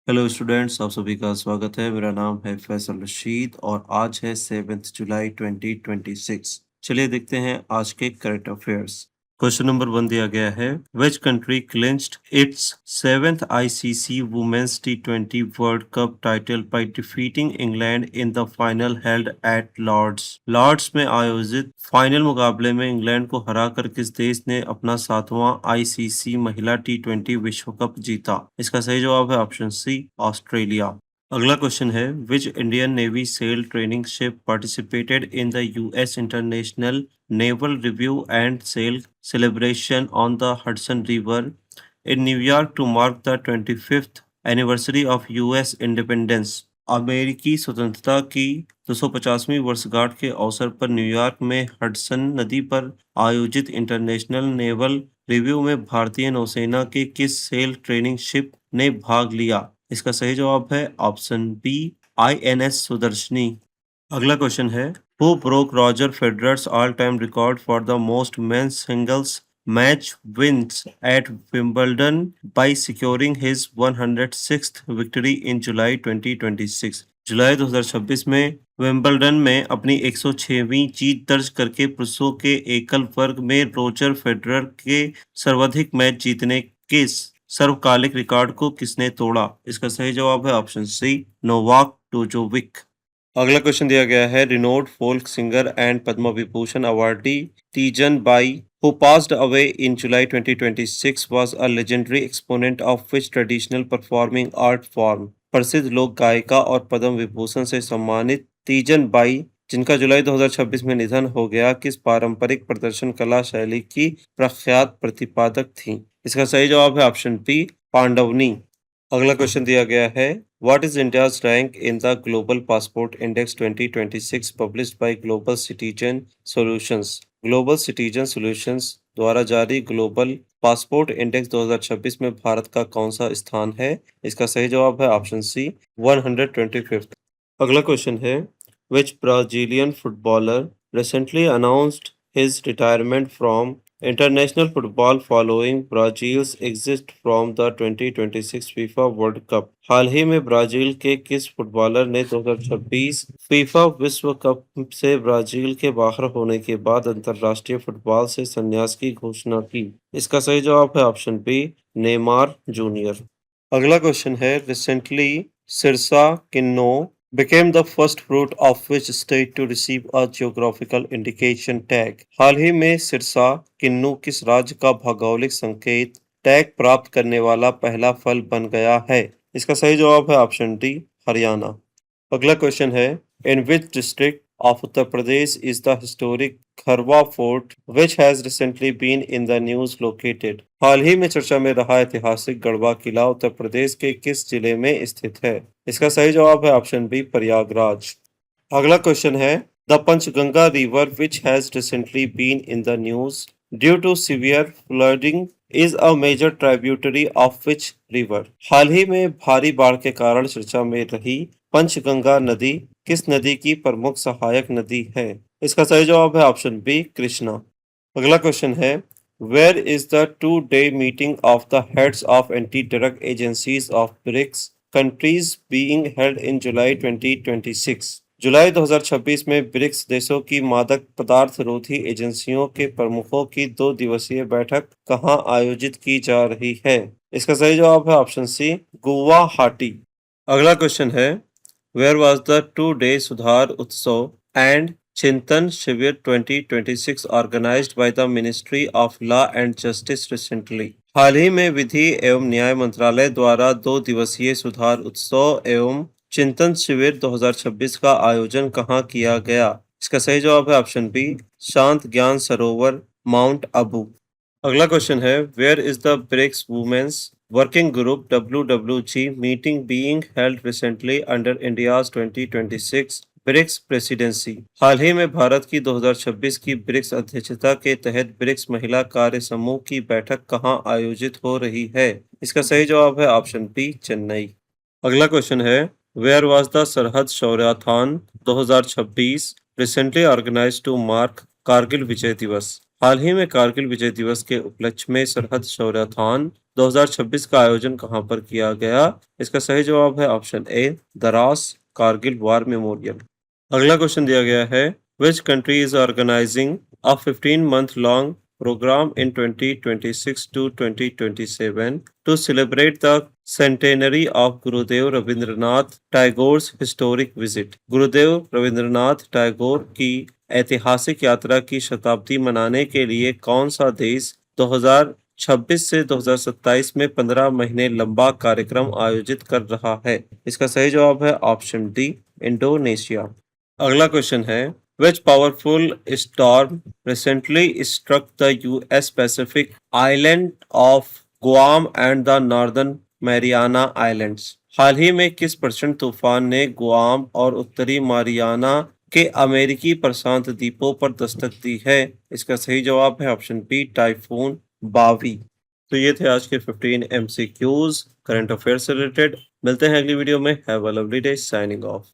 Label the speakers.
Speaker 1: Hello students, आप सभी का स्वागत है। मेरा नाम है फैसल रशीद और आज है 7 जुलाई 2026। चलिए देखते हैं आज के करंट अफेयर्स। क्वेश्चन नंबर 1 दिया गया है, which country clinched its 7th ICC women's टी20 world cup title by defeating England in the final held at Lord's में आयोजित फाइनल मुकाबले में इंग्लैंड को हराकर किस देश ने अपना 7वां आईसीसी महिला टी20 विश्व कप जीता? इसका सही जवाब है ऑप्शन सी, ऑस्ट्रेलिया। अगला क्वेश्चन है, which Indian navy sail training ship participated in the US international naval review and sail celebration on the Hudson River in New York to mark the 25th anniversary of US independence। अमेरिकी स्वतंत्रता की 250वीं वर्षगांठ के अवसर पर New York में Hudson नदी पर आयोजित इंटरनेशनल नेवल रिव्यू में भारतीय नौसेना की किस सेल ट्रेनिंग शिप ने भाग लिया? इसका सही जवाब है ऑप्शन बी, आईएनएस सुदर्शनी। अगला क्वेश्चन है, who broke Roger Federer's all time record for the most men's singles match wins at Wimbledon by securing his 106th victory in July 2026? जुलाई 2026 में विंबलडन में अपनी 106वीं जीत दर्ज करके पुरुषों के एकल वर्ग में रोजर फेडरर के सर्वाधिक मैच जीतने के सर्वकालिक रिकॉर्ड को किसने तोड़ा? इसका सही जवाब है ऑप्शन सी, नोवाक जोकोविच। अगला क्वेश्चन दिया गया है, renowned folk singer and Padma Vibhushan awardee Teejan Bai who passed away in July 2026 was a legendary exponent of which traditional performing art form? प्रसिद्ध लोक गायिका और पद्म विभूषण से सम्मानित तीजन बाई, जिनका जुलाई 2026 में निधन हो गया, किस पारंपरिक प्रदर्शन कला शैली की प्रख्यात प्रतिपादक थीं? इसका सही जवाब है ऑप्शन बी, पांडवनी। अगला क्वेश्चन दिया गया है, what is India's rank in the global passport index 2026 published by global citizen solutions? Global citizen solutions द्वारा जारी ग्लोबल पासपोर्ट इंडेक्स 2026 में भारत का कौन सा स्थान है? इसका सही जवाब है ऑप्शन सी, 125th। अगला क्वेश्चन है, which Brazilian footballer recently announced his retirement from international football following Brazil's exit from the 2026 FIFA World Cup? हाल ही में ब्राजील के किस फुटबॉलर ने 2026 फीफा विश्व कप से ब्राजील के बाहर होने के बाद अंतर्राष्ट्रीय फुटबॉल से संन्यास की घोषणा की? इसका सही जवाब है ऑप्शन बी, नेमार जूनियर। अगला क्वेश्चन है, recently Sirsa kinnow became the first fruit of which state to receive a geographical indication tag? हाल ही में सिरसा किन्नू किस राज्य का भौगोलिक संकेत टैग प्राप्त करने वाला पहला फल बन गया है? इसका सही जवाब है ऑप्शन डी, हरियाणा। अगला क्वेश्चन है, in which district of Uttar Pradesh is the historic Kharwa fort which has recently been in the news located? हाल ही में चर्चा में रहा ऐतिहासिक गढ़वा किला उत्तर प्रदेश के किस जिले में स्थित है? इसका सही जवाब है ऑप्शन बी, प्रयागराज। अगला क्वेश्चन है, the Panchganga river which has recently been in the news due to severe flooding is a major tributary of which river? हाल ही में भारी बाढ़ के कारण चर्चा में रही पंचगंगा नदी किस नदी की प्रमुख सहायक नदी है? इसका सही जवाब है ऑप्शन बी, कृष्णा। अगला क्वेश्चन है, where is the 2-day meeting of the heads of anti drug agencies of BRICS countries being held in July 2026? जुलाई 2026 में ब्रिक्स देशों की मादक पदार्थ रोधी एजेंसियों के प्रमुखों की 2 दिवसीय बैठक कहाँ आयोजित की जा रही है? इसका सही जवाब है ऑप्शन सी, गुवाहाटी। अगला क्वेश्चन है, वेयर वाज द 2-day सुधार उत्सव and Chintan Shivir 2026 organized by the ministry of law and justice recently? हाल ही में विधि एवं न्याय मंत्रालय द्वारा 2 दिवसीय सुधार उत्सव एवं चिंतन शिविर 2026 का आयोजन कहाँ किया गया? इसका सही जवाब है ऑप्शन बी, शांत ज्ञान सरोवर, माउंट आबू। अगला क्वेश्चन है, where is the BRICS women's working group WWG meeting being held recently under India's 2026 BRICS presidency? हाल ही में भारत की 2026 की ब्रिक्स अध्यक्षता के तहत ब्रिक्स महिला कार्य समूह की बैठक कहाँ आयोजित हो रही है? इसका सही जवाब है ऑप्शन बी, चेन्नई। अगला क्वेश्चन है, where was the Sarhad Shauryathon 2026 recently organized to mark Kargil Vijay Diwas? हाल ही में कारगिल विजय दिवस के उपलक्ष्य में सरहद शौर्याथॉन 2026 का आयोजन कहां पर किया गया? इसका सही जवाब है option A, Dras Kargil war memorial. अगला क्वेश्चन दिया गया है, which country is organising a 15 month long program in 2026 to 2027 to celebrate the centenary of Gurudev Rabindranath Tagore's historic visit. Gurudev Rabindranath Tagore की ऐतिहासिक यात्रा की शताब्दी मनाने के लिए कौन सा देश 2026 से 2027 में 15 महीने लंबा कार्यक्रम आयोजित कर रहा है? इसका सही जवाब है ऑप्शन डी, इंडोनेशिया। अगला क्वेश्चन है, which powerful storm recently struck the US Pacific island of Guam and the Northern Mariana Islands? हाल ही में किस प्रचंड तूफान ने गुआम और उत्तरी मारियाना के अमेरिकी प्रशांत द्वीपों पर दस्तक दी है? इसका सही जवाब है ऑप्शन बी, टाइफून बावी। तो ये थे आज के 15 MCQs करंट अफेयर से रिलेटेड। मिलते हैं अगली वीडियो में। Have a lovely day, signing off.